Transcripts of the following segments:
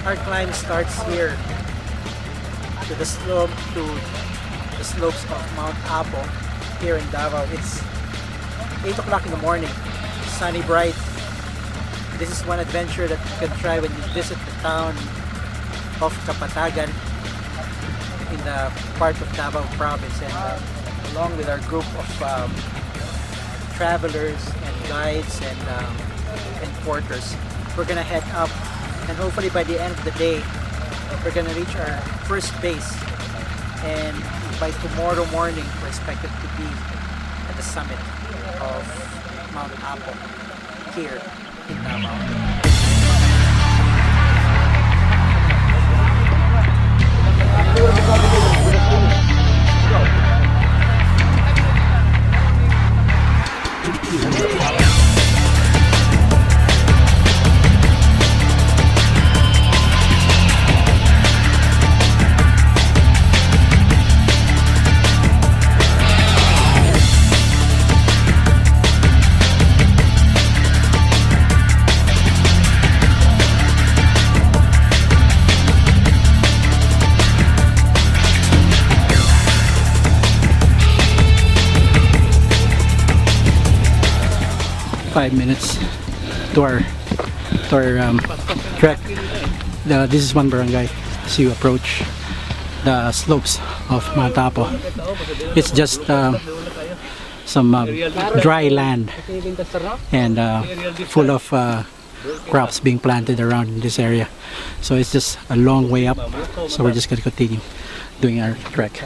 Our climb starts here to the slopes of Mount Apo here in Davao. It's 8 o'clock in the morning, sunny, bright. This is one adventure that you can try when you visit the town of Kapatagan in the part of Davao province, and along with our group of travelers and guides and porters, we're gonna head up, and hopefully by the end of the day we're gonna reach our first base, and by tomorrow morning we're expected to be at the summit of Mount Apo here in Davao. 5 minutes to our trek. This is one barangay as you approach the slopes of Mount Apo. It's just some dry land and full of crops being planted around in this area. So it's just a long way up. So we're just going to continue doing our trek.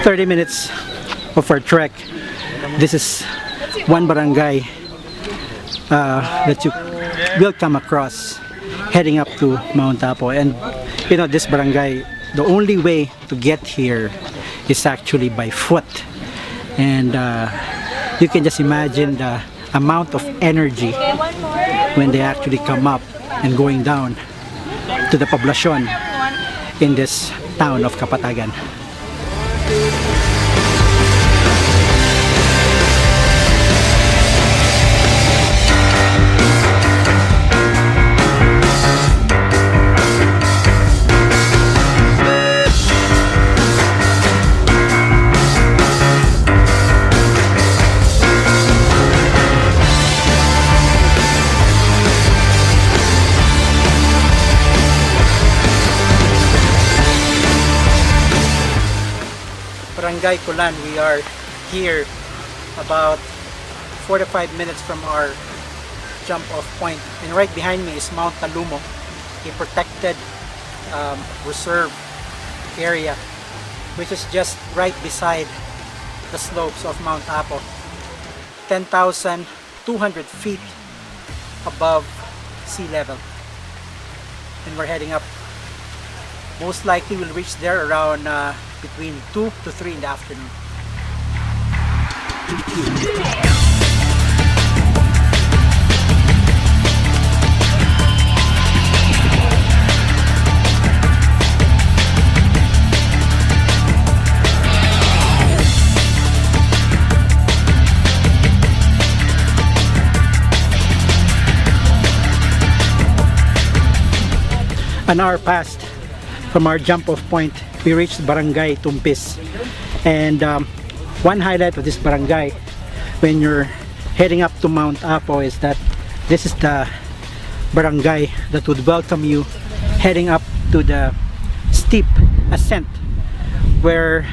30 minutes of our trek. This is one barangay that you will come across heading up to Mount Apo, and you know, this barangay, the only way to get here is actually by foot, and you can just imagine the amount of energy when they actually come up and going down to the poblacion in this town of Kapatagan. Barangay Kulan. We are here about 4 to 5 minutes from our jump off point, and right behind me is Mount Talumo, a protected reserve area which is just right beside the slopes of Mount Apo, 10,200 feet above sea level, and we're heading up. Most likely we'll reach there around between 2 to 3 in the afternoon. An hour passed from our jump off point. We reached Barangay Tumpis, and one highlight of this barangay when you're heading up to Mount Apo is that this is the barangay that would welcome you heading up to the steep ascent, where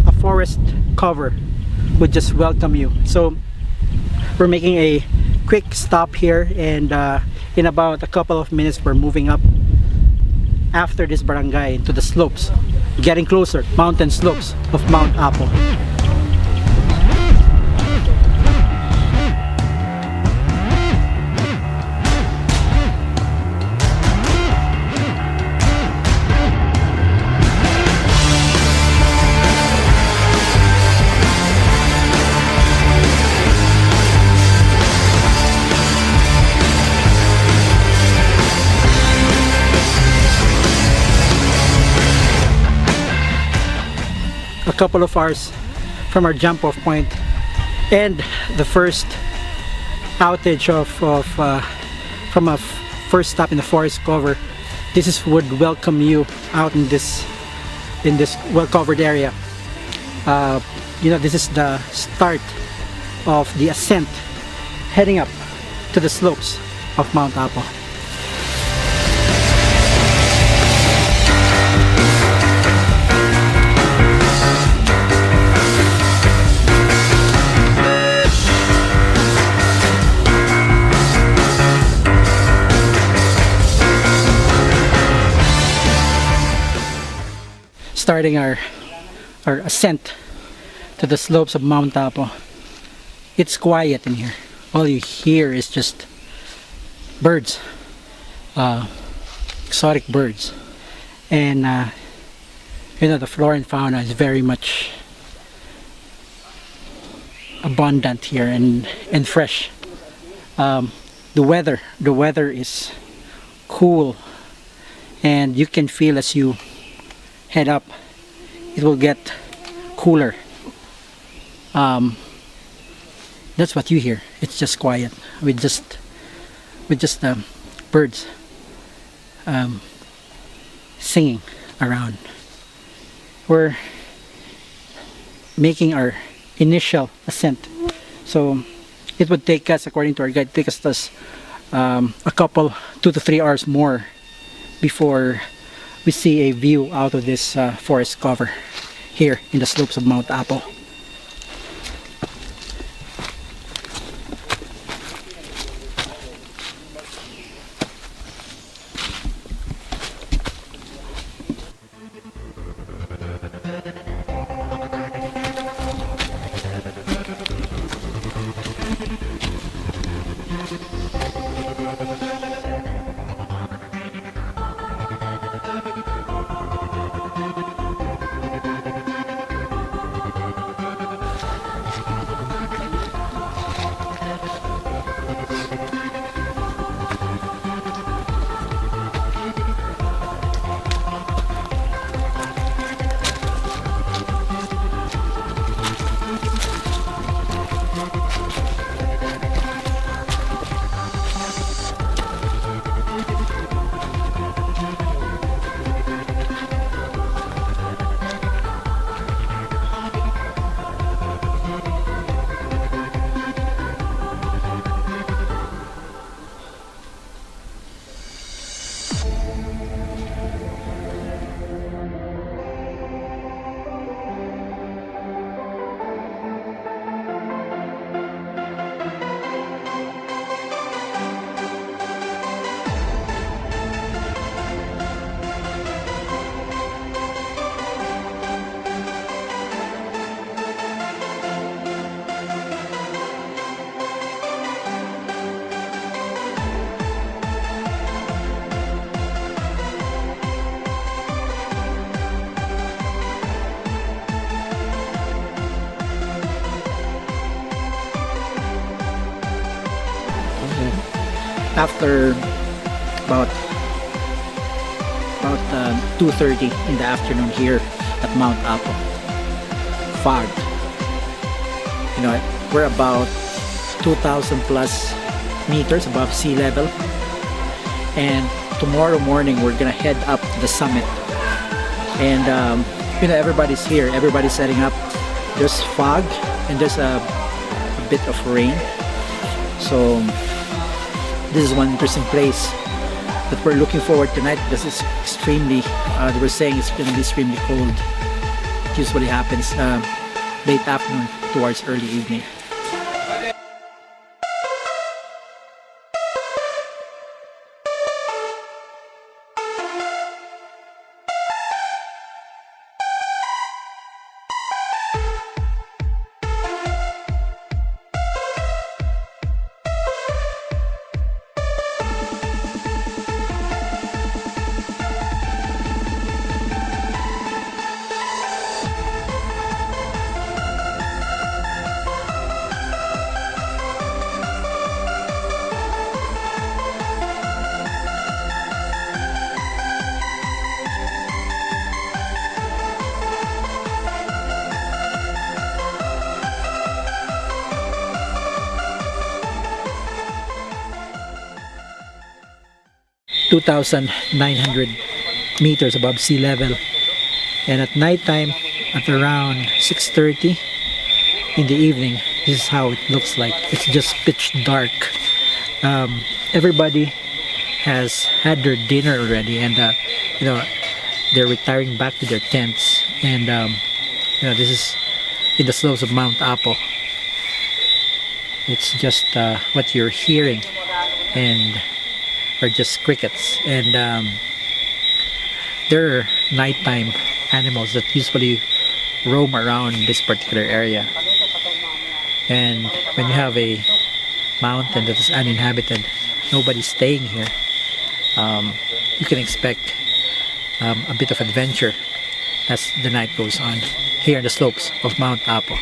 a forest cover would just welcome you. So we're making a quick stop here, and in about a couple of minutes we're moving up after this barangay into the slopes, getting closer, mountain slopes of Mount Apo. couple of hours from our jump off point and the first outage from a first stop in the forest cover. Would welcome you out in this well covered area. You know, this is the start of the ascent heading up to the slopes of Mount Apo. Starting our ascent to the slopes of Mount Apo. It's quiet in here. All you hear is just birds, exotic birds, and you know, the flora and fauna is very much abundant here and fresh. The weather is cool, and you can feel as you head up, it will get cooler. That's what you hear. It's just quiet with just birds singing around. We're making our initial ascent, so it would take us, according to our guide, a couple 2 to 3 hours more before we see a view out of this forest cover here in the slopes of Mount Apo. After about 2:30 in the afternoon here at Mount Apo, fog. You know, we're about 2,000 plus meters above sea level, and tomorrow morning we're gonna head up to the summit. And you know, everybody's here, everybody's setting up. There's fog and there's a bit of rain, so this is one interesting place that we're looking forward tonight because it's extremely, they were saying it's going to be extremely cold. It usually happens late afternoon towards early evening. 2,900 meters above sea level. And at nighttime, at around 6:30 in the evening, this is how it looks like. It's just pitch dark. Everybody has had their dinner already, and they're retiring back to their tents. And this is in the slopes of Mount Apo. It's just what you're hearing, and are just crickets. And there are nighttime animals that usually roam around this particular area. And when you have a mountain that is uninhabited, nobody's staying here, you can expect a bit of adventure as the night goes on here in the slopes of Mount Apo.